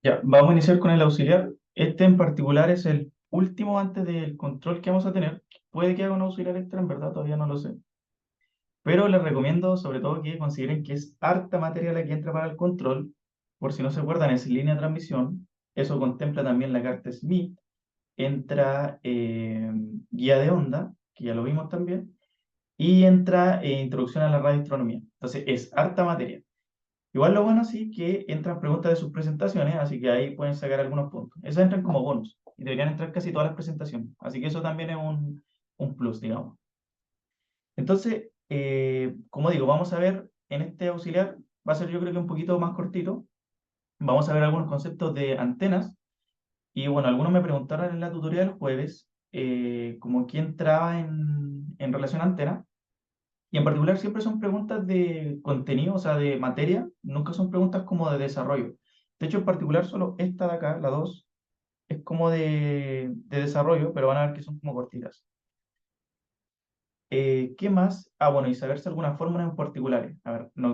Ya, vamos a iniciar con el auxiliar. Este en particular es el último antes del control que vamos a tener. Puede que haga un auxiliar extra, en verdad todavía no lo sé. Pero les recomiendo sobre todo que consideren que es harta materia la que entra para el control. Por si no se acuerdan, es línea de transmisión. Eso contempla también la carta Smith. Entra guía de onda, que ya lo vimos también. Y entra introducción a la radioastronomía. Entonces es harta materia. Igual lo bueno sí que entran preguntas de sus presentaciones, así que ahí pueden sacar algunos puntos. Esas entran como bonus y deberían entrar casi todas las presentaciones. Así que eso también es un plus, digamos. Entonces, como digo, vamos a ver en este auxiliar, va a ser yo creo que un poquito más cortito. Vamos a ver algunos conceptos de antenas. Y bueno, algunos me preguntaron en la tutoría del jueves, como quién entraba en relación a antenas. Y en particular siempre son preguntas de contenido, o sea, de materia, nunca son preguntas como de desarrollo. De hecho, en particular solo esta de acá, la 2 es como de desarrollo, pero van a ver que son como cortitas. ¿Qué más? Ah, bueno, y saberse algunas fórmulas en particulares. A ver, no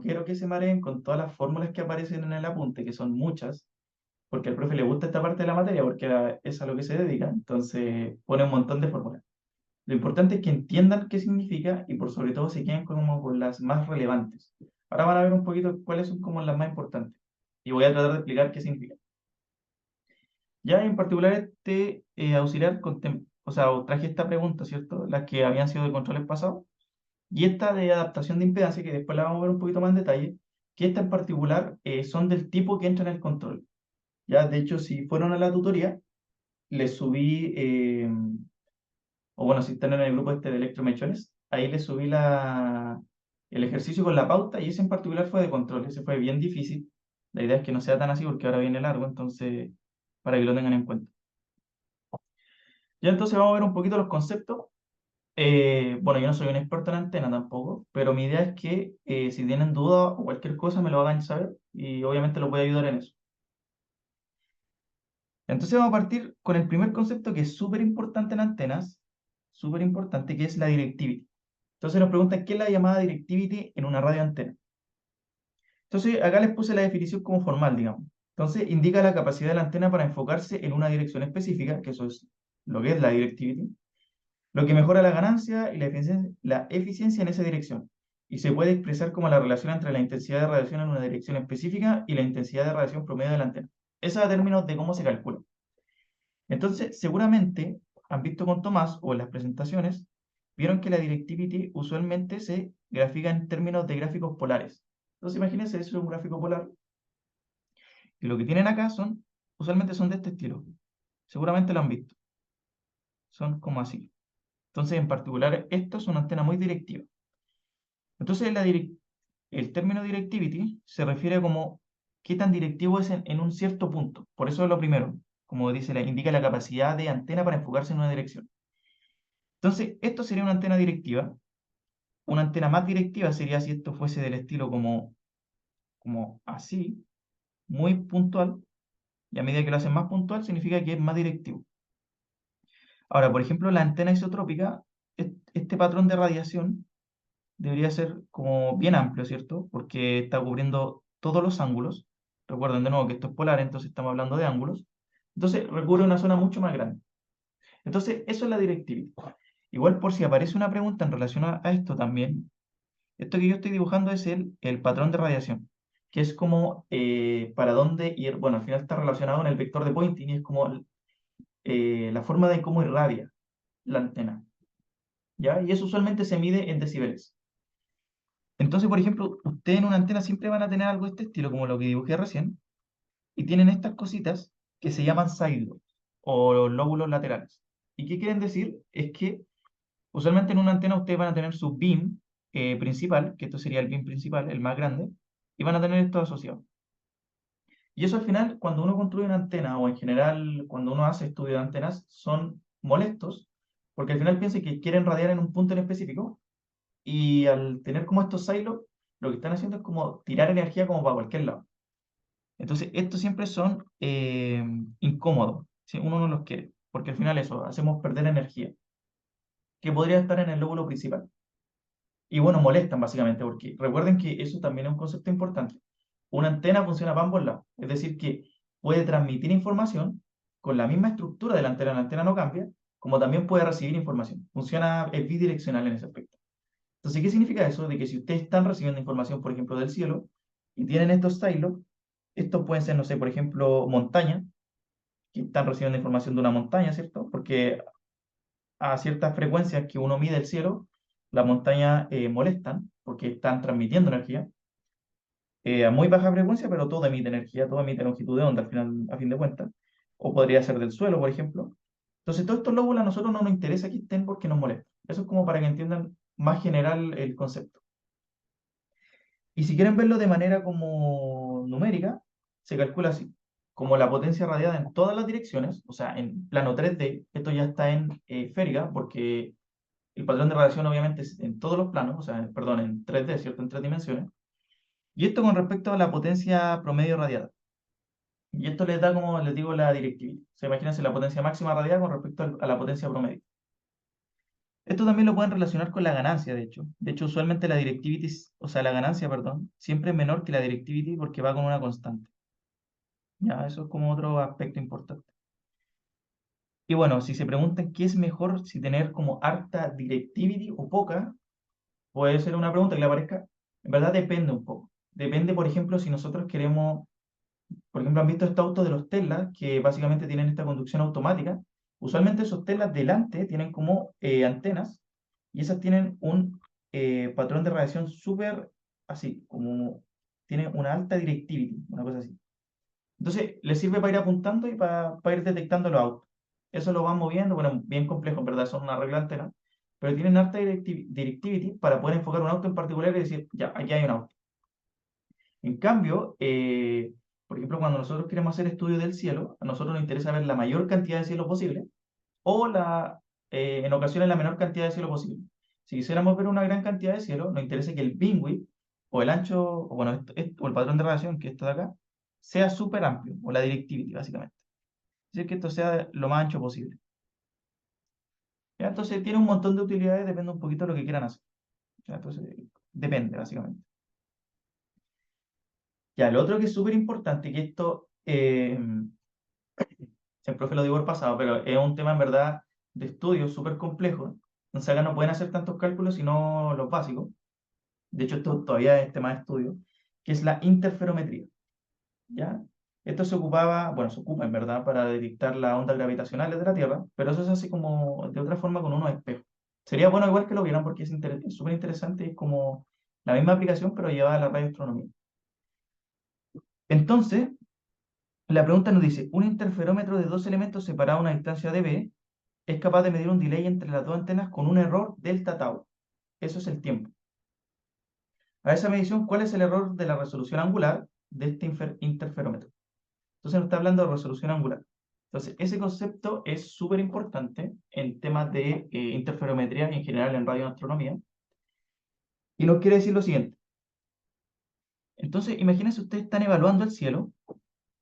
quiero que se mareen con todas las fórmulas que aparecen en el apunte, que son muchas, porque al profe le gusta esta parte de la materia, porque es a lo que se dedica, entonces pone un montón de fórmulas. Lo importante es que entiendan qué significa y por sobre todo se queden como con las más relevantes. Ahora van a ver un poquito cuáles son como las más importantes. Y voy a tratar de explicar qué significa. Ya en particular este auxiliar, o sea, traje esta pregunta, ¿cierto? Las que habían sido de controles pasados. Y esta de adaptación de impedancia, que después la vamos a ver un poquito más en detalle, que esta en particular son del tipo que entra en el control. Ya, de hecho, si fueron a la tutoría, les subí o bueno, si están en el grupo este de electromechones, ahí les subí el ejercicio con la pauta y ese en particular fue de control, ese fue bien difícil. La idea es que no sea tan así porque ahora viene largo, entonces, para que lo tengan en cuenta. Ya entonces vamos a ver un poquito los conceptos. Bueno, yo no soy un experto en antena tampoco, pero mi idea es que si tienen duda o cualquier cosa me lo hagan saber y obviamente los voy a ayudar en eso. Entonces vamos a partir con el primer concepto que es súper importante en antenas, súper importante, que es la directivity. Entonces nos preguntan qué es la llamada directivity en una radioantena. Entonces acá les puse la definición como formal, digamos. Entonces indica la capacidad de la antena para enfocarse en una dirección específica, que eso es lo que es la directivity, lo que mejora la ganancia y la eficiencia en esa dirección. Y se puede expresar como la relación entre la intensidad de radiación en una dirección específica y la intensidad de radiación promedio de la antena. Eso a términos de cómo se calcula. Entonces, seguramente han visto con Tomás o en las presentaciones, vieron que la directivity usualmente se grafica en términos de gráficos polares. Entonces, imagínense, eso es un gráfico polar. Y lo que tienen acá usualmente son de este estilo. Seguramente lo han visto. Son como así. Entonces, en particular, esto es una antena muy directiva. Entonces, el término directivity se refiere a como qué tan directivo es en un cierto punto. Por eso es lo primero, como dice, indica la capacidad de antena para enfocarse en una dirección. Entonces, esto sería una antena directiva. Una antena más directiva sería si esto fuese del estilo como así, muy puntual, y a medida que lo hacen más puntual, significa que es más directivo. Ahora, por ejemplo, la antena isotrópica, este patrón de radiación debería ser como bien amplio, ¿cierto? Porque está cubriendo todos los ángulos. Recuerden de nuevo que esto es polar, entonces estamos hablando de ángulos. Entonces, recubre una zona mucho más grande. Entonces, eso es la directividad. Igual por si aparece una pregunta en relación a esto también, esto que yo estoy dibujando es el patrón de radiación, que es como para dónde ir, bueno, al final está relacionado con el vector de Poynting y es como la forma de cómo irradia la antena, ¿ya? Y eso usualmente se mide en decibeles. Entonces, por ejemplo, ustedes en una antena siempre van a tener algo de este estilo, como lo que dibujé recién, y tienen estas cositas que se llaman side o lóbulos laterales. ¿Y qué quieren decir? Es que usualmente en una antena ustedes van a tener su beam principal, que esto sería el beam principal, el más grande, y van a tener esto asociado. Y eso al final, cuando uno construye una antena, o en general cuando uno hace estudio de antenas, son molestos, porque al final piensa que quieren radiar en un punto en específico, y al tener como estos silos, lo que están haciendo es como tirar energía como para cualquier lado. Entonces, estos siempre son incómodos, si uno no los quiere, porque al final eso, hacemos perder energía, que podría estar en el lóbulo principal. Y bueno, molestan básicamente, porque recuerden que eso también es un concepto importante. Una antena funciona para ambos lados. Es decir, que puede transmitir información con la misma estructura de la antena no cambia, como también puede recibir información. Funciona, es bidireccional en ese aspecto. Entonces, ¿qué significa eso? De que si ustedes están recibiendo información, por ejemplo, del cielo, y tienen estos silos, estos pueden ser, no sé, por ejemplo, montañas, que están recibiendo información de una montaña, ¿cierto? Porque a ciertas frecuencias que uno mide el cielo, las montañas molestan, porque están transmitiendo energía, a muy baja frecuencia, pero todo emite energía, todo emite longitud de onda al final, a fin de cuentas, o podría ser del suelo, por ejemplo. Entonces, todos estos lóbulos a nosotros no nos interesa que estén porque nos molestan. Eso es como para que entiendan más general el concepto. Y si quieren verlo de manera como numérica, se calcula así, como la potencia radiada en todas las direcciones, o sea, en plano 3D, esto ya está en esférica, porque el patrón de radiación obviamente es en todos los planos, o sea, perdón, en 3D, ¿cierto? En tres dimensiones. Y esto con respecto a la potencia promedio radiada. Y esto les da, como les digo, la directividad. O sea, imagínense la potencia máxima radiada con respecto a la potencia promedio. Esto también lo pueden relacionar con la ganancia, de hecho. De hecho, usualmente la directivity, o sea, la ganancia, perdón, siempre es menor que la directivity porque va con una constante. Ya, eso es como otro aspecto importante. Y bueno, si se preguntan qué es mejor, si tener como harta directivity o poca, puede ser una pregunta que le aparezca. En verdad depende un poco. Depende, por ejemplo, si nosotros queremos, por ejemplo, han visto estos autos de los Tesla que básicamente tienen esta conducción automática. Usualmente esos Teslas delante tienen como antenas y esas tienen un patrón de radiación súper así, como tiene una alta directivity, una cosa así. Entonces, les sirve para ir apuntando y para ir detectando los autos. Eso lo van moviendo, bueno, bien complejo, en verdad, son una regla antena, pero tienen alta directivity para poder enfocar un auto en particular y decir, ya, aquí hay un auto. En cambio, por ejemplo, cuando nosotros queremos hacer estudios del cielo, a nosotros nos interesa ver la mayor cantidad de cielo posible o en ocasiones la menor cantidad de cielo posible. Si quisiéramos ver una gran cantidad de cielo, nos interesa que el bandwidth o el ancho, o bueno, o el patrón de radiación, que es esto de acá, sea súper amplio, o la directivity, básicamente. Es decir, que esto sea lo más ancho posible. ¿Ya? Entonces, tiene un montón de utilidades, depende un poquito de lo que quieran hacer. ¿Ya? Entonces, depende, básicamente. Ya, lo otro que es súper importante, que esto, el profe lo digo por pasado, pero es un tema en verdad de estudio súper complejo. Entonces acá no pueden hacer tantos cálculos sino los básicos. De hecho, esto todavía es tema de estudio, que es la interferometría. ¿Ya? Esto se ocupaba, bueno, se ocupa en verdad para detectar las ondas gravitacionales de la Tierra, pero eso se hace como de otra forma con unos espejos. Sería bueno igual que lo vieran porque es súper interesante, es como la misma aplicación pero llevada a la radioastronomía. Entonces, la pregunta nos dice, un interferómetro de dos elementos separados a una distancia de b es capaz de medir un delay entre las dos antenas con un error delta tau. Eso es el tiempo. A esa medición, ¿cuál es el error de la resolución angular de este interferómetro? Entonces nos está hablando de resolución angular. Entonces, ese concepto es súper importante en temas de interferometría y en general en radioastronomía. Y nos quiere decir lo siguiente. Entonces, imagínense ustedes están evaluando el cielo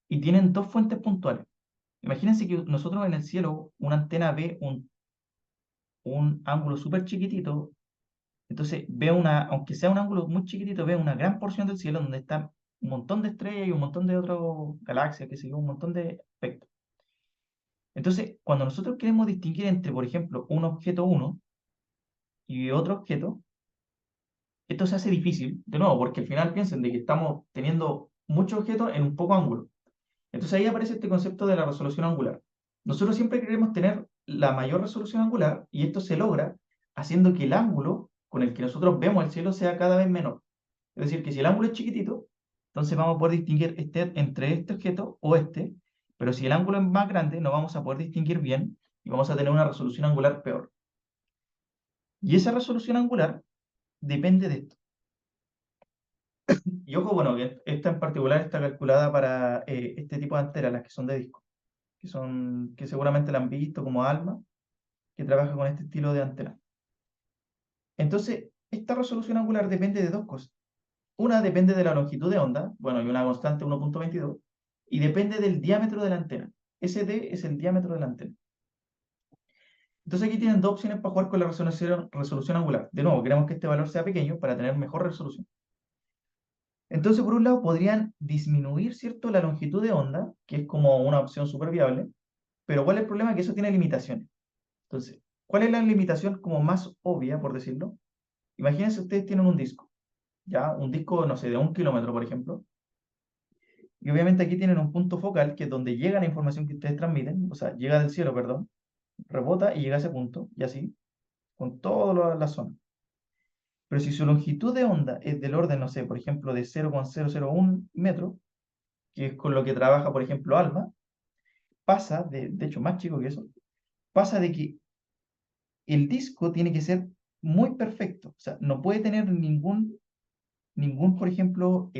y tienen dos fuentes puntuales. Imagínense que nosotros en el cielo, una antena ve un ángulo súper chiquitito. Entonces ve aunque sea un ángulo muy chiquitito, ve una gran porción del cielo donde está un montón de estrellas y un montón de otras galaxias, que sé yo, un montón de aspectos. Entonces, cuando nosotros queremos distinguir entre, por ejemplo, un objeto 1 y otro objeto, esto se hace difícil, de nuevo, porque al final piensen de que estamos teniendo muchos objetos en un poco ángulo. Entonces ahí aparece este concepto de la resolución angular. Nosotros siempre queremos tener la mayor resolución angular y esto se logra haciendo que el ángulo con el que nosotros vemos el cielo sea cada vez menor. Es decir, que si el ángulo es chiquitito, entonces vamos a poder distinguir entre este objeto o este, pero si el ángulo es más grande, no vamos a poder distinguir bien y vamos a tener una resolución angular peor. Y esa resolución angular depende de esto. Y ojo, bueno, que esta en particular está calculada para este tipo de antenas, las que son de disco, que seguramente la han visto como ALMA, que trabaja con este estilo de antena. Entonces, esta resolución angular depende de dos cosas. Una depende de la longitud de onda, bueno, hay una constante 1.22, y depende del diámetro de la antena. Ese D es el diámetro de la antena. Entonces aquí tienen dos opciones para jugar con la resolución angular. De nuevo, queremos que este valor sea pequeño para tener mejor resolución. Entonces, por un lado, podrían disminuir, ¿cierto?, la longitud de onda, que es como una opción súper viable, pero ¿cuál es el problema? Que eso tiene limitaciones. Entonces, ¿cuál es la limitación como más obvia, por decirlo? Imagínense ustedes tienen un disco, ¿ya? Un disco, no sé, de 1 kilómetro, por ejemplo, y obviamente aquí tienen un punto focal, que es donde llega la información que ustedes transmiten, o sea, llega del cielo, perdón, rebota y llega a ese punto, y así, con toda la zona. Pero si su longitud de onda es del orden, no sé, por ejemplo, de 0,001 metro, que es con lo que trabaja, por ejemplo, ALMA, pasa, de hecho más chico que eso, pasa de que el disco tiene que ser muy perfecto, o sea, no puede tener ningún, por ejemplo,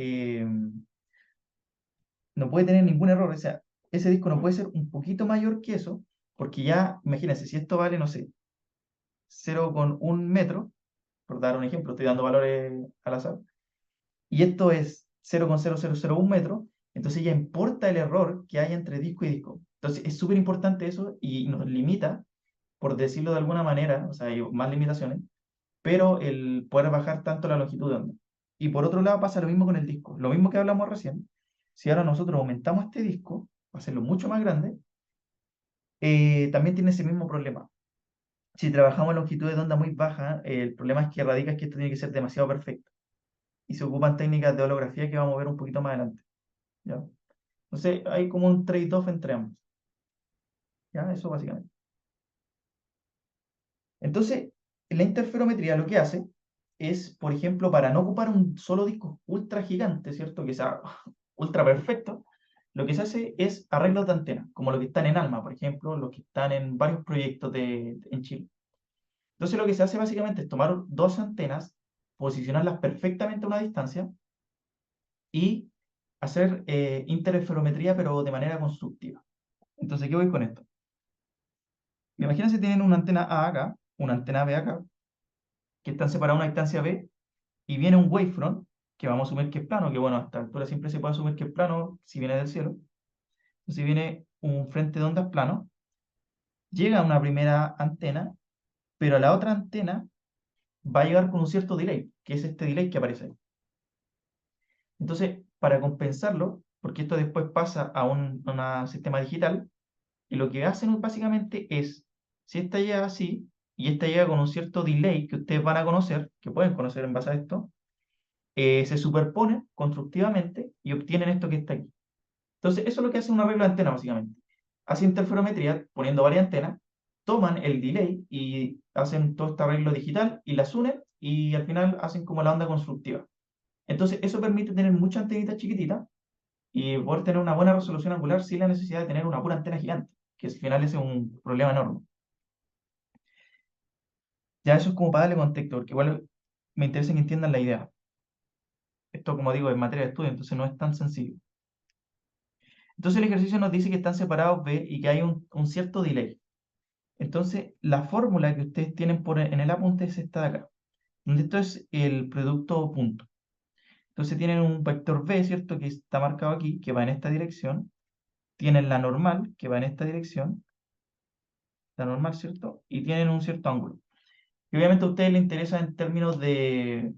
no puede tener ningún error, o sea, ese disco no puede ser un poquito mayor que eso, porque ya, imagínense, si esto vale, no sé, 0,1 metro, por dar un ejemplo, estoy dando valores al azar, y esto es 0,0001 metro, entonces ya importa el error que hay entre disco y disco. Entonces es súper importante eso y nos limita, por decirlo de alguna manera, o sea, hay más limitaciones, pero el poder bajar tanto la longitud de onda. Y por otro lado pasa lo mismo con el disco, lo mismo que hablamos recién. Si ahora nosotros aumentamos este disco, para hacerlo mucho más grande, también tiene ese mismo problema. Si trabajamos en longitudes de onda muy bajas, el problema es que radica es que esto tiene que ser demasiado perfecto. Y se ocupan técnicas de holografía que vamos a ver un poquito más adelante, ¿ya? Entonces hay como un trade-off entre ambos, ¿ya? Eso básicamente. Entonces, la interferometría lo que hace es, por ejemplo, para no ocupar un solo disco ultra gigante, ¿cierto? Que sea ultra perfecto, lo que se hace es arreglos de antena, como los que están en ALMA, por ejemplo, los que están en varios proyectos en Chile. Entonces, lo que se hace básicamente es tomar dos antenas, posicionarlas perfectamente a una distancia y hacer interferometría, pero de manera constructiva. Entonces, ¿qué voy con esto? Imagínense tienen una antena A acá, una antena B acá, que están separadas a una distancia B, y viene un wavefront, que vamos a asumir que es plano, que bueno, a esta altura siempre se puede asumir que es plano si viene del cielo. Entonces viene un frente de ondas plano, llega a una primera antena, pero a la otra antena va a llegar con un cierto delay, que es este delay que aparece ahí. Entonces, para compensarlo, porque esto después pasa a un sistema digital, y lo que hacen básicamente es, si esta llega así, y esta llega con un cierto delay que ustedes van a conocer, que pueden conocer en base a esto, se superponen constructivamente y obtienen esto que está aquí. Entonces, eso es lo que hace un arreglo de antena, básicamente. Hace interferometría poniendo varias antenas, toman el delay y hacen todo este arreglo digital y las unen y al final hacen como la onda constructiva. Entonces, eso permite tener muchas antenitas chiquititas y poder tener una buena resolución angular sin la necesidad de tener una pura antena gigante, que al final ese es un problema enorme. Ya eso es como para darle contexto, porque igual me interesa que entiendan la idea. Esto, como digo, es materia de estudio, entonces no es tan sencillo. Entonces el ejercicio nos dice que están separados B y que hay un cierto delay. Entonces, la fórmula que ustedes tienen en el apunte es esta de acá, donde esto es el producto punto. Entonces tienen un vector B, ¿cierto? Que está marcado aquí, que va en esta dirección. Tienen la normal, que va en esta dirección, la normal, ¿cierto? Y tienen un cierto ángulo. Y obviamente a ustedes les interesa en términos de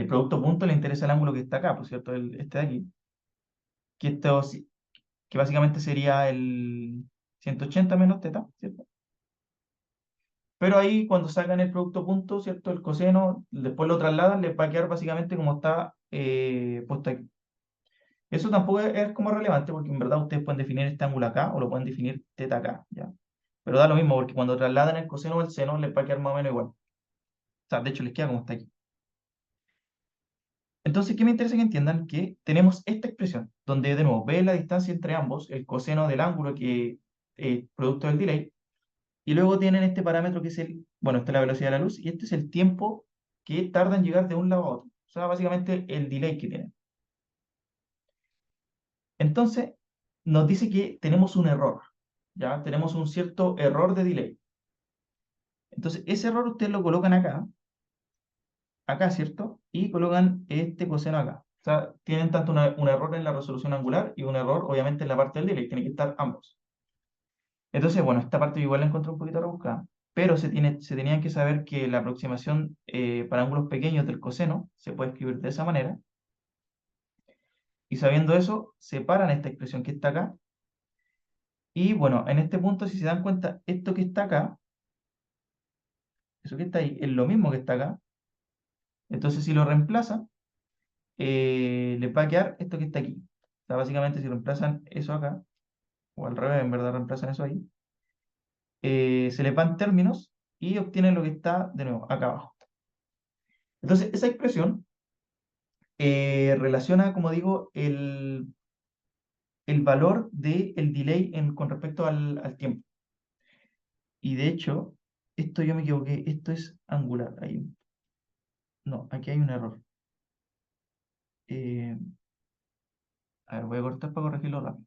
producto punto, les interesa el ángulo que está acá, por cierto, este de aquí, que, que básicamente sería el 180 menos teta, ¿cierto? Pero ahí cuando sacan el producto punto, ¿cierto? El coseno, después lo trasladan, les va a quedar básicamente como está puesto aquí. Eso tampoco es como relevante porque en verdad ustedes pueden definir este ángulo acá o lo pueden definir teta acá, ¿ya? Pero da lo mismo porque cuando trasladan el coseno o el seno les va a quedar más o menos igual. O sea, de hecho les queda como está aquí. Entonces, ¿qué me interesa que entiendan? Que tenemos esta expresión, donde de nuevo ve la distancia entre ambos, el coseno del ángulo que es producto del delay, y luego tienen este parámetro que es bueno, esta es la velocidad de la luz, y este es el tiempo que tarda en llegar de un lado a otro. O sea, básicamente el delay que tienen. Entonces, nos dice que tenemos un error, ¿ya? Tenemos un cierto error de delay. Entonces, ese error ustedes lo colocan acá, ¿cierto? Y colocan este coseno acá. O sea, tienen tanto un error en la resolución angular y un error, obviamente, en la parte del delay. Tienen que estar ambos. Entonces, bueno, esta parte igual la encontré un poquito rebuscada. pero se tenían que saber que la aproximación para ángulos pequeños del coseno se puede escribir de esa manera, y sabiendo eso, separan esta expresión que está acá, y bueno, en este punto, si se dan cuenta, esto que está acá, eso que está ahí, es lo mismo que está acá, entonces si lo reemplazan, les va a quedar esto que está aquí. O sea, básicamente si reemplazan eso acá, o al revés, en verdad reemplazan eso ahí, se les van términos y obtienen lo que está de nuevo acá abajo. Entonces, esa expresión relaciona, como digo, el valor del delay con respecto al tiempo. Y de hecho, esto yo me equivoqué, esto es angular. Ahí. No, aquí hay un error. Eh, a ver, voy a cortar para corregirlo rápido.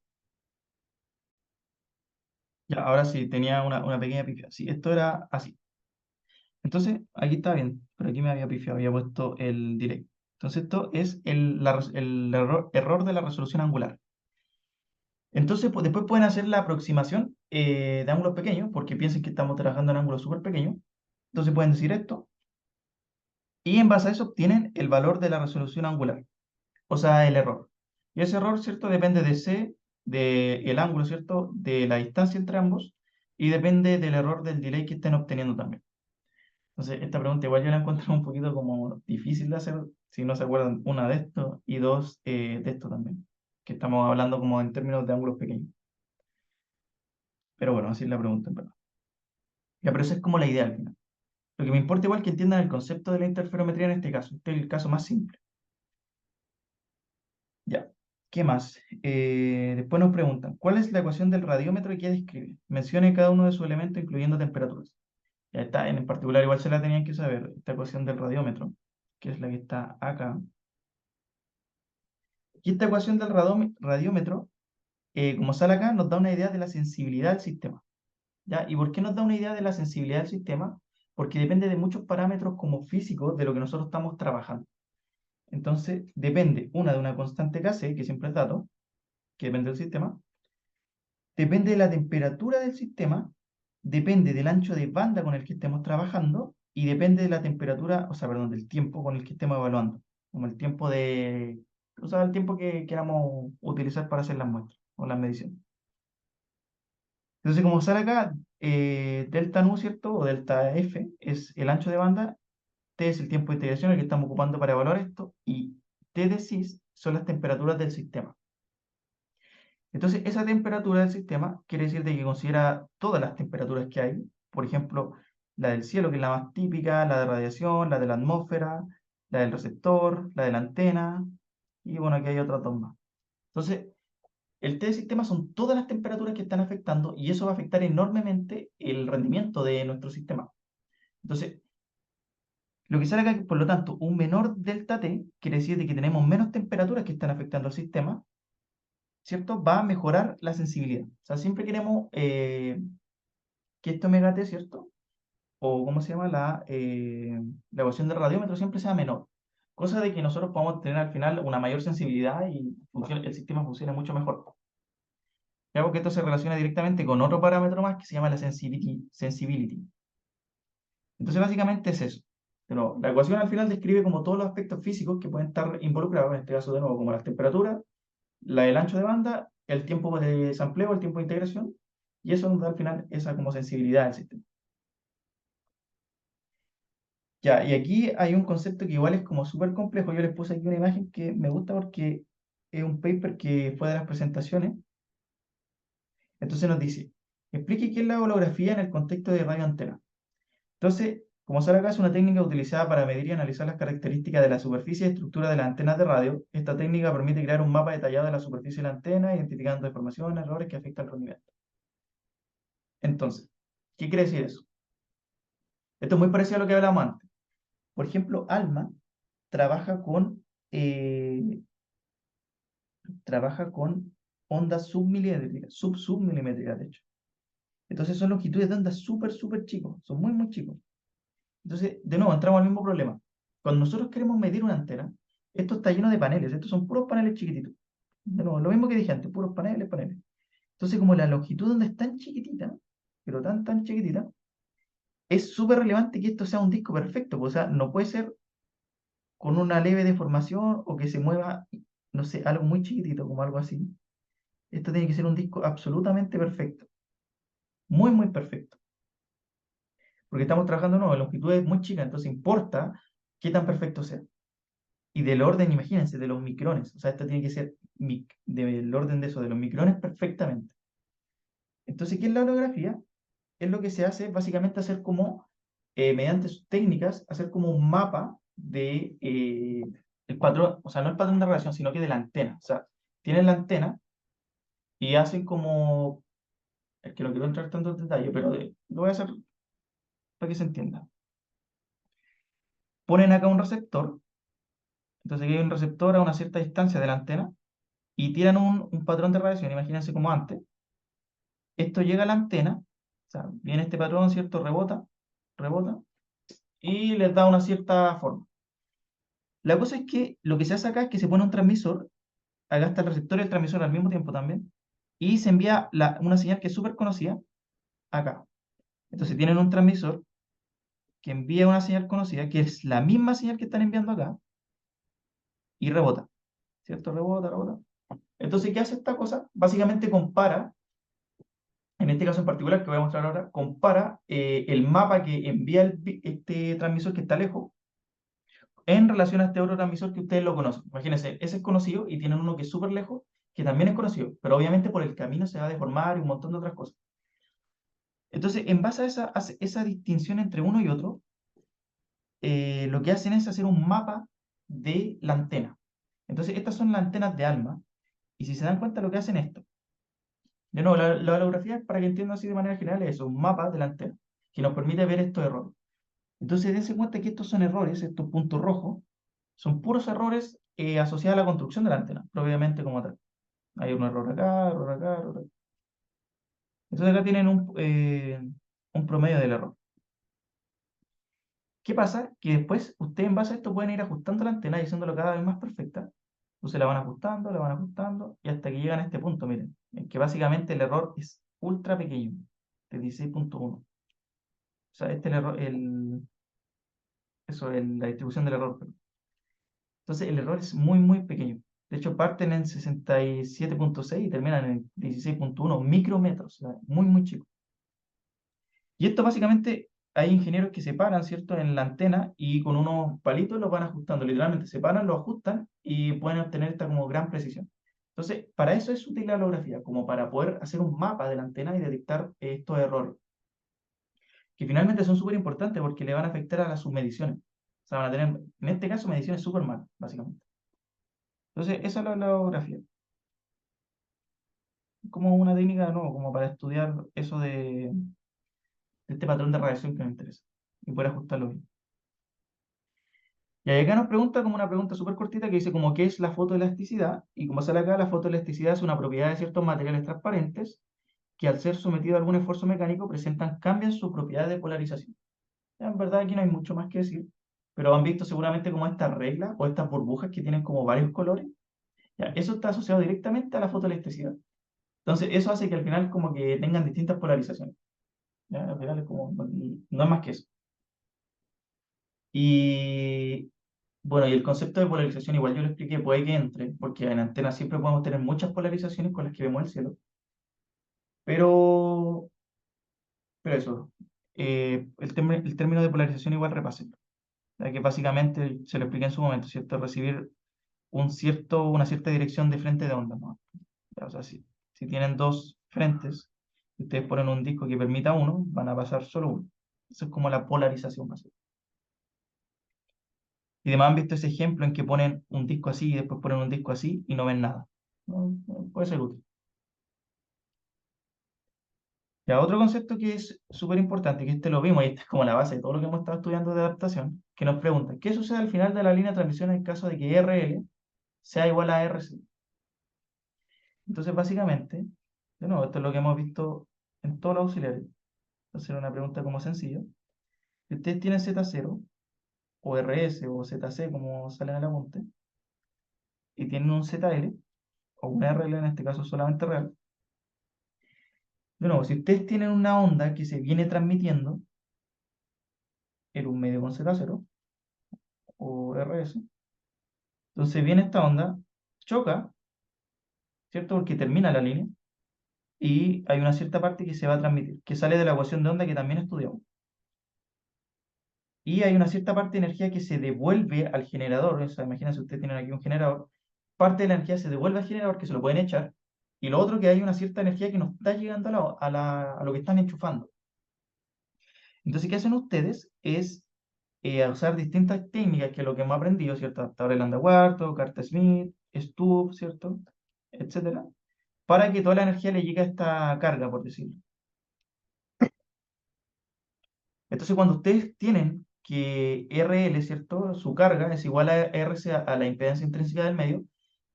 Ya, ahora sí, tenía una pequeña pifia. Sí, esto era así. Entonces, aquí está bien, pero aquí me había pifiado, había puesto el delay. Entonces, esto es el error de la resolución angular. Entonces, pues, después pueden hacer la aproximación de ángulos pequeños, porque piensen que estamos trabajando en ángulos súper pequeños. Entonces pueden decir esto, y en base a eso obtienen el valor de la resolución angular, o sea, el error. Y ese error, ¿cierto? Depende de C, del ángulo, ¿cierto? De la distancia entre ambos, y depende del error del delay que estén obteniendo también. Entonces, esta pregunta igual yo la encuentro un poquito como difícil de hacer, si no se acuerdan, una de esto, y dos de esto también, que estamos hablando como en términos de ángulos pequeños. Pero bueno, así es la pregunta, en verdad. Ya, pero esa es como la idea al final. Lo que me importa igual que entiendan el concepto de la interferometría en este caso. Este es el caso más simple. Ya. ¿Qué más? Después nos preguntan, ¿cuál es la ecuación del radiómetro y qué describe? Mencione cada uno de sus elementos, incluyendo temperaturas. Ya está, en particular igual se la tenían que saber, esta ecuación del radiómetro, que es la que está acá. Y esta ecuación del radiómetro, como sale acá, nos da una idea de la sensibilidad del sistema. ¿Ya? ¿Y por qué nos da una idea de la sensibilidad del sistema? Porque depende de muchos parámetros como físicos de lo que nosotros estamos trabajando. Entonces, depende, una, de una constante Kc, que siempre es dato, que depende del sistema, depende de la temperatura del sistema, depende del ancho de banda con el que estemos trabajando y depende de la temperatura, o sea, perdón, del tiempo con el que estemos evaluando, como el tiempo o sea, el tiempo que queramos utilizar para hacer las muestras o las mediciones. Entonces, como sale acá, delta nu, ¿cierto? O delta F es el ancho de banda, T es el tiempo de integración el que estamos ocupando para evaluar esto, y T de cis son las temperaturas del sistema. Entonces, esa temperatura del sistema quiere decir de que considera todas las temperaturas que hay, por ejemplo, la del cielo, que es la más típica, la de radiación, la de la atmósfera, la del receptor, la de la antena, y bueno, aquí hay otras dos más. Entonces, el T de sistema son todas las temperaturas que están afectando y eso va a afectar enormemente el rendimiento de nuestro sistema. Entonces, lo que sale acá, por lo tanto, un menor delta T quiere decir de que tenemos menos temperaturas que están afectando al sistema, ¿cierto? Va a mejorar la sensibilidad. O sea, siempre queremos que esto omega T, ¿cierto? O ¿cómo se llama? La ecuación del radiómetro siempre sea menor. Cosa de que nosotros podamos tener al final una mayor sensibilidad y el sistema funcione mucho mejor. Ya porque esto se relaciona directamente con otro parámetro más que se llama la sensibility. Entonces, básicamente es eso. Pero la ecuación al final describe como todos los aspectos físicos que pueden estar involucrados, en este caso de nuevo, como las temperaturas, el ancho de banda, el tiempo de sampleo, el tiempo de integración, y eso nos da al final esa como sensibilidad del sistema. Ya, y aquí hay un concepto que igual es como súper complejo. Yo les puse aquí una imagen que me gusta porque es un paper que fue de las presentaciones. Entonces nos dice, explique qué es la holografía en el contexto de radioantena. Entonces, como sale acá, es una técnica utilizada para medir y analizar las características de la superficie y estructura de las antenas de radio. Esta técnica permite crear un mapa detallado de la superficie de la antena, identificando deformaciones, errores que afectan el rendimiento. Entonces, ¿qué quiere decir eso? Esto es muy parecido a lo que hablábamos antes. Por ejemplo, ALMA trabaja con, eh, trabaja con ondas submilimétricas, submilimétricas, de hecho. Entonces son longitudes de ondas súper, súper chicos, son muy, muy chicos. Entonces, de nuevo, entramos al mismo problema. Cuando nosotros queremos medir una antena, esto está lleno de paneles, estos son puros paneles chiquititos. De nuevo, lo mismo que dije antes, puros paneles, Entonces, como la longitud de onda es tan chiquitita, pero tan, tan chiquitita, es súper relevante que esto sea un disco perfecto, pues, o sea, no puede ser con una leve deformación o que se mueva, no sé, algo muy chiquitito, como algo así. Esto tiene que ser un disco absolutamente perfecto, muy, muy perfecto, porque estamos trabajando, no, en longitudes muy chicas, entonces importa qué tan perfecto sea. Y del orden, imagínense, de los micrones, o sea, esto tiene que ser del orden de eso, de los micrones perfectamente. Entonces, ¿qué es la holografía? Es lo que se hace básicamente hacer como, mediante sus técnicas, hacer como un mapa de el patrón, o sea, no el patrón de radiación, sino que de la antena. O sea, tienen la antena y hacen como, es que no quiero entrar tanto en detalle, pero lo voy a hacer para que se entienda. Ponen acá un receptor, entonces aquí hay un receptor a una cierta distancia de la antena y tiran un patrón de radiación, imagínense como antes. Esto llega a la antena, o sea, viene este patrón, ¿cierto? Rebota, rebota, y les da una cierta forma. La cosa es que lo que se hace acá es que se pone un transmisor, acá está el receptor y el transmisor al mismo tiempo también, y se envía una señal que es súper conocida acá. Entonces tienen un transmisor que envía una señal conocida, que es la misma señal que están enviando acá, y rebota, ¿cierto? Rebota, rebota. Entonces, ¿qué hace esta cosa? Básicamente compara, en este caso en particular que voy a mostrar ahora, compara el mapa que envía este transmisor que está lejos en relación a este otro transmisor que ustedes lo conocen. Imagínense, ese es conocido y tienen uno que es súper lejos, que también es conocido, pero obviamente por el camino se va a deformar y un montón de otras cosas. Entonces, en base a esa distinción entre uno y otro, lo que hacen es hacer un mapa de la antena. Entonces, estas son las antenas de ALMA, y si se dan cuenta lo que hacen esto. De nuevo, la holografía, para que entiendan así de manera general, es un mapa de la antena que nos permite ver estos errores. Entonces, dense cuenta que estos son errores, estos puntos rojos, son puros errores asociados a la construcción de la antena, propiamente como tal. Hay un error acá, error acá, error acá. Entonces acá tienen un promedio del error. ¿Qué pasa? Que después ustedes en base a esto pueden ir ajustando la antena y haciéndolo cada vez más perfecta. Entonces la van ajustando y hasta que llegan a este punto, miren, en que básicamente el error es ultra pequeño, de 16.1. O sea, este es el error, la distribución del error. Entonces el error es muy, muy pequeño. De hecho, parten en 67.6 y terminan en 16.1 micrómetros, o sea, muy, muy chico. Y esto básicamente hay ingenieros que se paran, ¿cierto?, en la antena y con unos palitos los van ajustando. Literalmente se paran, lo ajustan y pueden obtener esta como gran precisión. Entonces, para eso es útil la holografía, como para poder hacer un mapa de la antena y detectar estos errores, que finalmente son súper importantes porque le van a afectar a las submediciones. O sea, van a tener, en este caso, mediciones súper malas, básicamente. Entonces, esa es la holografía. Como una técnica, no, como para estudiar eso de este patrón de radiación que me interesa y poder ajustarlo bien. Y ahí acá nos pregunta como una pregunta súper cortita que dice como qué es la fotoelasticidad, y como sale acá, la fotoelasticidad es una propiedad de ciertos materiales transparentes que al ser sometido a algún esfuerzo mecánico presentan cambios en su propiedad de polarización. Ya, en verdad aquí no hay mucho más que decir, pero han visto seguramente como estas reglas o estas burbujas que tienen como varios colores. Ya, eso está asociado directamente a la fotoelasticidad. Entonces eso hace que al final como que tengan distintas polarizaciones. ¿Ya? Al final es como, no es más que eso. Y bueno, y el concepto de polarización, igual yo lo expliqué, puede que entre, porque en antenas siempre podemos tener muchas polarizaciones con las que vemos el cielo, pero, pero eso, el término de polarización igual repásenlo, ya que básicamente se lo expliqué en su momento, ¿cierto? Recibir una cierta dirección de frente de onda, ¿no? Ya, o sea, si tienen dos frentes, y ustedes ponen un disco que permita uno, van a pasar solo uno. Eso es como la polarización básica. Y demás han visto ese ejemplo en que ponen un disco así y después ponen un disco así y no ven nada. No puede ser útil. Ya, otro concepto que es súper importante, que este lo vimos y este es como la base de todo lo que hemos estado estudiando de adaptación, que nos pregunta, ¿qué sucede al final de la línea de transmisión en caso de que RL sea igual a RC? Entonces, básicamente, de nuevo, esto es lo que hemos visto en todos los auxiliares. Hacer una pregunta como sencilla. Si ustedes tienen Z0 o RS o ZC, como sale en el apunte, y tienen un ZL o un RL en este caso solamente real, de nuevo, si ustedes tienen una onda que se viene transmitiendo, en un medio con Z0 o RS. Entonces viene esta onda, choca, ¿cierto? Porque termina la línea y hay una cierta parte que se va a transmitir, que sale de la ecuación de onda que también estudiamos. Y hay una cierta parte de energía que se devuelve al generador. O sea, imagínense, ustedes tienen aquí un generador. Parte de la energía se devuelve al generador, que se lo pueden echar. Y lo otro que hay una cierta energía que no está llegando a lo que están enchufando. Entonces, ¿qué hacen ustedes? Es usar distintas técnicas, que es lo que hemos aprendido, ¿cierto? Hasta ahora el Landau-Warto, Carter-Smith, Stubb, ¿cierto? Etcétera. Para que toda la energía le llegue a esta carga, por decirlo. Entonces, cuando ustedes tienen que RL, ¿cierto? Su carga es igual a RC a la impedancia intrínseca del medio,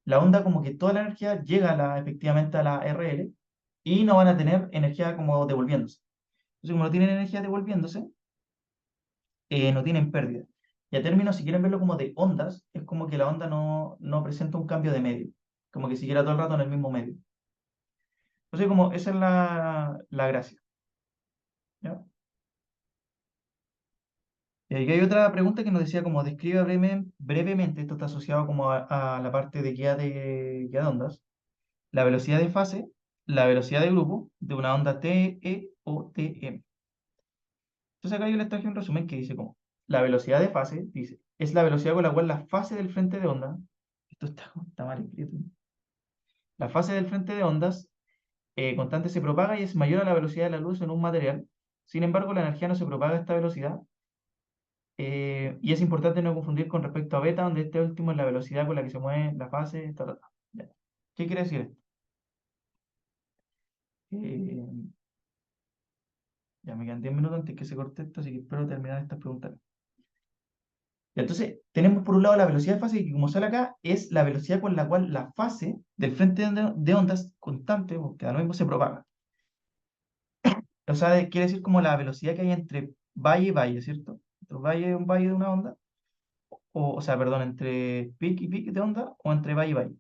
la onda como que toda la energía llega efectivamente a la RL y no van a tener energía como devolviéndose. Entonces, como no tienen energía devolviéndose, no tienen pérdida. Y a términos, si quieren verlo como de ondas, es como que la onda no presenta un cambio de medio, como que siguiera todo el rato en el mismo medio. Entonces, como esa es la gracia. ¿Ya? Y aquí hay otra pregunta que nos decía como describe brevemente, esto está asociado como a la parte de guía de ondas, la velocidad de fase, la velocidad de grupo de una onda TE o TM. Entonces acá yo les traje un resumen que dice como, la velocidad de fase, dice, es la velocidad con la cual la fase del frente de onda, esto está mal escrito, la fase del frente de ondas constante se propaga y es mayor a la velocidad de la luz en un material. Sin embargo, la energía no se propaga a esta velocidad. Y es importante no confundir con respecto a beta, donde este último es la velocidad con la que se mueve la fase. Ya. ¿Qué quiere decir esto? Eh, ya me quedan 10 minutos antes que se corte esto, así que espero terminar estas preguntas. Ya, entonces, tenemos por un lado la velocidad de fase, que como sale acá, es la velocidad con la cual la fase del frente de ondas constante, porque da lo mismo, se propaga. O sea, quiere decir como la velocidad que hay entre valle y valle, ¿cierto? Entre un valle de una onda, o sea, perdón, entre pic y pic de onda, o entre valle y valle.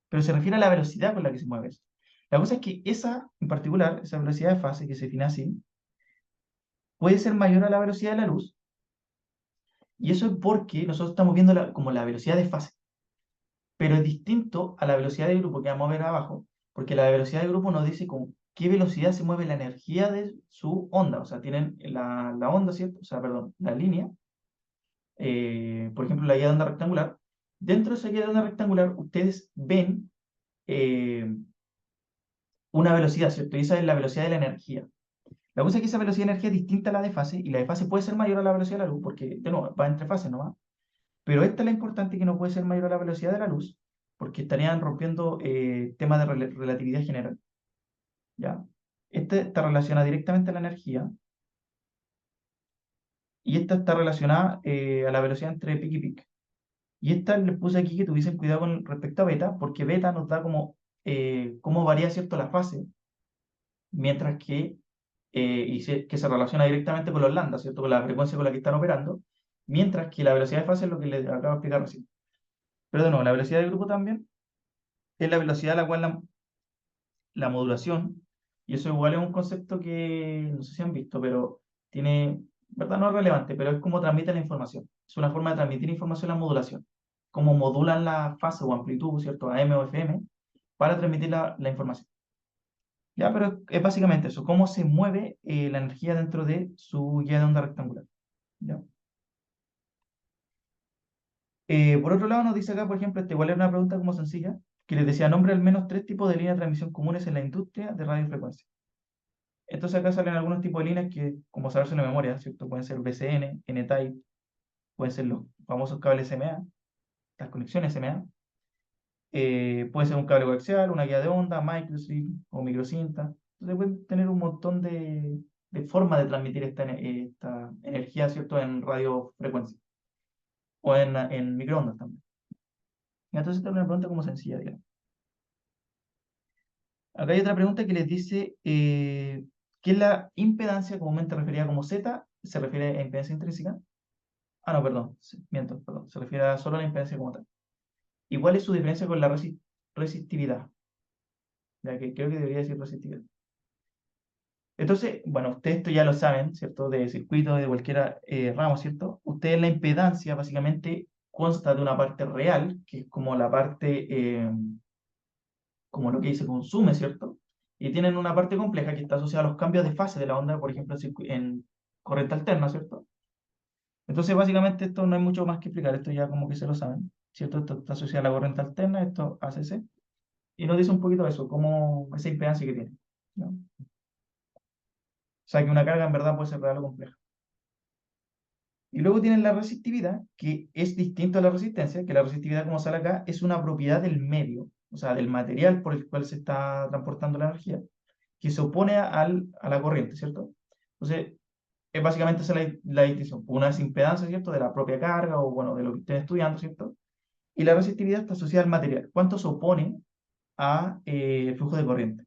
Pero se refiere a la velocidad con la que se mueve eso. La cosa es que esa, en particular, esa velocidad de fase que se define así, puede ser mayor a la velocidad de la luz, y eso es porque nosotros estamos viendo como la velocidad de fase, pero es distinto a la velocidad de grupo que vamos a ver abajo, porque la velocidad de grupo nos dice con qué velocidad se mueve la energía de su onda, o sea, tienen la onda, ¿cierto? O sea, perdón, la línea, por ejemplo, la guía de onda rectangular. Dentro de esa guía de onda rectangular, ustedes ven eh, una velocidad, ¿cierto? Y esa es la velocidad de la energía. La cosa es que esa velocidad de energía es distinta a la de fase, y la de fase puede ser mayor a la velocidad de la luz, porque, de nuevo, va entre fases nomás. Pero esta es la importante, que no puede ser mayor a la velocidad de la luz, porque estarían rompiendo temas de relatividad general. ¿Ya? Esta está relacionada directamente a la energía, y esta está relacionada a la velocidad entre pic y pic. Y esta les puse aquí que tuviesen cuidado con respecto a beta, porque beta nos da como cómo varía, ¿cierto?, la fase, mientras que que se relaciona directamente con los lambda, ¿cierto? Con la frecuencia con la que están operando, mientras que la velocidad de fase es lo que les acabo de explicar recién. Pero de nuevo, la velocidad de grupo también es la velocidad a la cual la modulación, y eso igual es un concepto que no sé si han visto, pero tiene, ¿verdad? No es relevante, pero es como transmite la información. Es una forma de transmitir información la modulación. Cómo modulan la fase o amplitud, ¿cierto? AM o FM, para transmitir la información. Ya, pero es básicamente eso, cómo se mueve la energía dentro de su guía de onda rectangular. ¿Ya? Por otro lado, nos dice acá, por ejemplo, igual es una pregunta como sencilla, que les decía, nombre al menos 3 tipos de líneas de transmisión comunes en la industria de radiofrecuencia. Entonces acá salen algunos tipos de líneas que, como saberse en la memoria, ¿cierto? Pueden ser BCN, N-Type, pueden ser los famosos cables SMA, las conexiones SMA, puede ser un cable coaxial, una guía de onda, microstrip o microcinta. Entonces pueden tener un montón de formas de transmitir esta energía, ¿cierto? En radiofrecuencia o en microondas también. Y entonces esta es una pregunta como sencilla, digamos. Acá hay otra pregunta que les dice, ¿qué es la impedancia comúnmente referida como Z? ¿Se refiere a impedancia intrínseca? Ah, no, perdón, miento, perdón, se refiere solo a la impedancia como tal. ¿Y cuál es su diferencia con la resistividad? Ya que creo que debería decir resistividad. Entonces, bueno, ustedes esto ya lo saben, ¿cierto? De circuito, de cualquier ramo, ¿cierto? Ustedes la impedancia básicamente consta de una parte real, que es como la parte, como lo que se consume, ¿cierto? Y tienen una parte compleja que está asociada a los cambios de fase de la onda, por ejemplo, en corriente alterna, ¿cierto? Entonces, básicamente esto no hay mucho más que explicar, esto ya como que se lo saben, ¿cierto? Esto está asociado a la corriente alterna, esto ACC, y nos dice un poquito eso, cómo esa impedancia que tiene, ¿no? O sea, que una carga en verdad puede ser real o compleja. Y luego tienen la resistividad, que es distinto a la resistencia, que la resistividad, como sale acá, es una propiedad del medio, o sea, del material por el cual se está transportando la energía, que se opone a la corriente, ¿cierto? Entonces, es básicamente esa la distinción. Una es impedancia, ¿cierto? De la propia carga o, bueno, de lo que estén estudiando, ¿cierto? Y la resistividad está asociada al material. ¿Cuánto se opone a el flujo de corriente?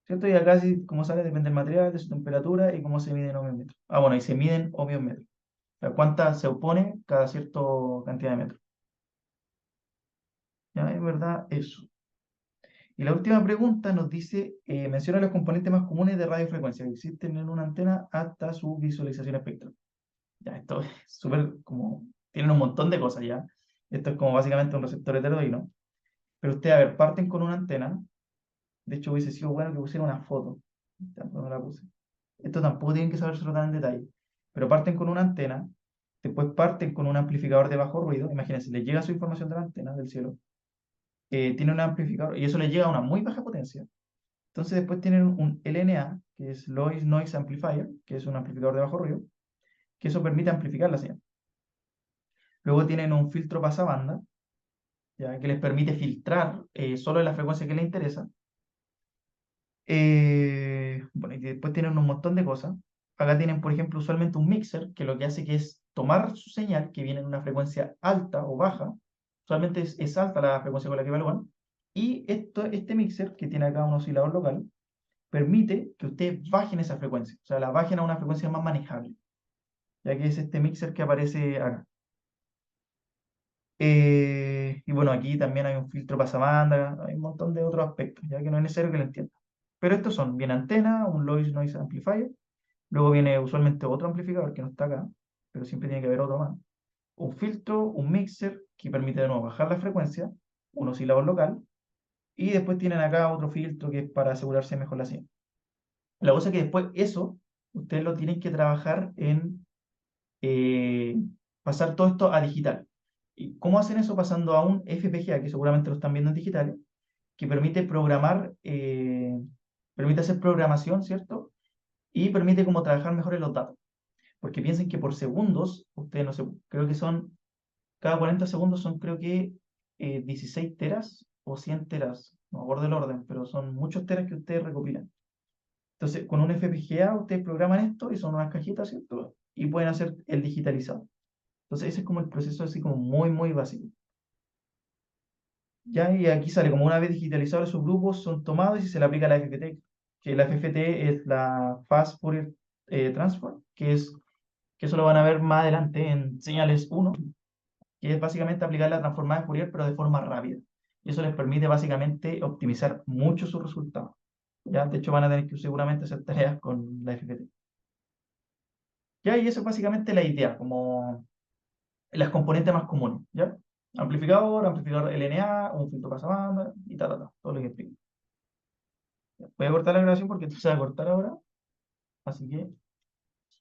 ¿Cierto? Y acá, como sale, depende del material, de su temperatura y cómo se mide en ohmios metros. Ah, bueno, y se miden ohmios metros. O sea, cuánta se opone cada cierta cantidad de metros. ¿Ya? Es verdad eso. Y la última pregunta nos dice, menciona los componentes más comunes de radiofrecuencia que existen en una antena hasta su visualización espectral. Ya, esto es súper como, tienen un montón de cosas ya. Esto es como básicamente un receptor heterodoxo. Pero ustedes, a ver, parten con una antena. De hecho, hubiese sido bueno que pusiera una foto. Ya, pero no la puse. Esto tampoco tienen que sabérselo tan en detalle. Pero parten con una antena, después parten con un amplificador de bajo ruido. Imagínense, les llega su información de la antena del cielo. Tiene un amplificador y eso les llega a una muy baja potencia. Entonces después tienen un LNA, que es Low Noise Amplifier, que es un amplificador de bajo ruido, que eso permite amplificar la señal. Luego tienen un filtro pasabanda, ¿ya? Que les permite filtrar solo la frecuencia que les interesa. Bueno, y después tienen un montón de cosas. Acá tienen, por ejemplo, usualmente un mixer, que lo que hace que es tomar su señal, que viene en una frecuencia alta o baja. Usualmente es alta la frecuencia con la que evalúan. Y este mixer, que tiene acá un oscilador local, permite que ustedes bajen esa frecuencia. O sea, la bajen a una frecuencia más manejable. Ya que es este mixer que aparece acá. Y bueno, aquí también hay un filtro pasabanda, hay un montón de otros aspectos, ya que no es necesario que lo entiendan. Pero estos son, viene antena, un Low Noise Amplifier, luego viene usualmente otro amplificador que no está acá, pero siempre tiene que haber otro más. Un filtro, un mixer que permite de nuevo bajar la frecuencia, un oscilador local, y después tienen acá otro filtro que es para asegurarse mejor la señal. La cosa es que después eso, ustedes lo tienen que trabajar en eh, pasar todo esto a digital. ¿Y cómo hacen eso? Pasando a un FPGA, que seguramente lo están viendo en digitales, que permite programar, permite hacer programación, ¿cierto? Y permite como trabajar mejor en los datos. Porque piensen que por segundos, ustedes no sé, creo que son, cada 40 segundos son creo que 16 teras o 100 teras, no me acuerdo el orden, pero son muchos teras que ustedes recopilan. Entonces, con un FPGA ustedes programan esto y son unas cajitas, ¿cierto? Y pueden hacer el digitalizado. Entonces, ese es como el proceso así como muy, muy básico. ¿Ya? Y aquí sale como una vez digitalizados esos grupos son tomados y se le aplica la FFT, que la FFT es la Fast Fourier Transform, que eso lo van a ver más adelante en señales 1, que es básicamente aplicar la transformada de Fourier, pero de forma rápida. Y eso les permite básicamente optimizar mucho sus resultados. ¿Ya? De hecho, van a tener que seguramente hacer tareas con la FFT. ¿Ya? Y eso es básicamente la idea, como las componentes más comunes, ¿ya? Amplificador LNA, un filtro pasabanda y todo lo que explico. Voy a cortar la grabación porque esto se va a cortar ahora, así que